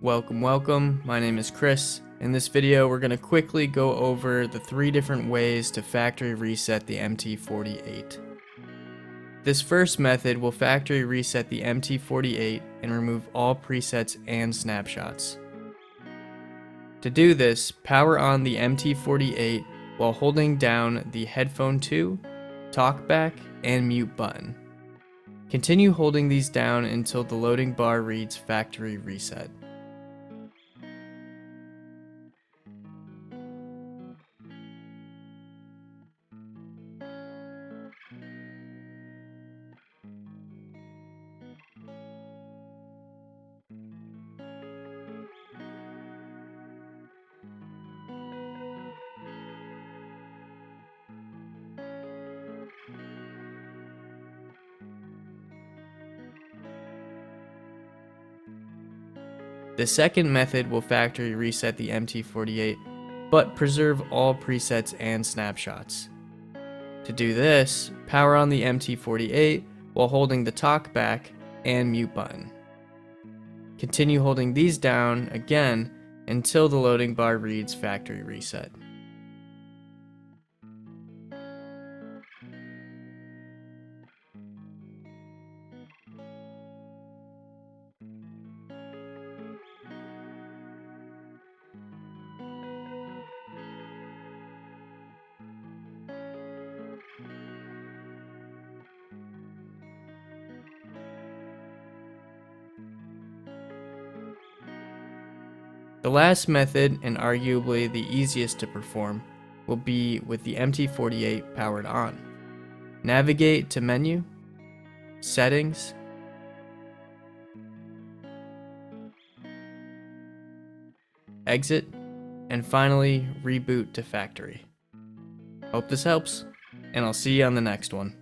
Welcome, my name is Chris. In this video, we're going to quickly go over the 3 different ways to factory reset the MT48. This first method will factory reset the MT48 and remove all presets and snapshots. To do this, power on the MT48 while holding down the headphone 2, talkback, and mute button. Continue holding these down until the loading bar reads factory reset. The second method will factory reset the MT48, but preserve all presets and snapshots. To do this, power on the MT48 while holding the talkback and mute button. Continue holding these down again until the loading bar reads factory reset. The last method, and arguably the easiest to perform, will be with the MT48 powered on. Navigate to Menu, Settings, Exit, and finally reboot to factory. Hope this helps, and I'll see you on the next one.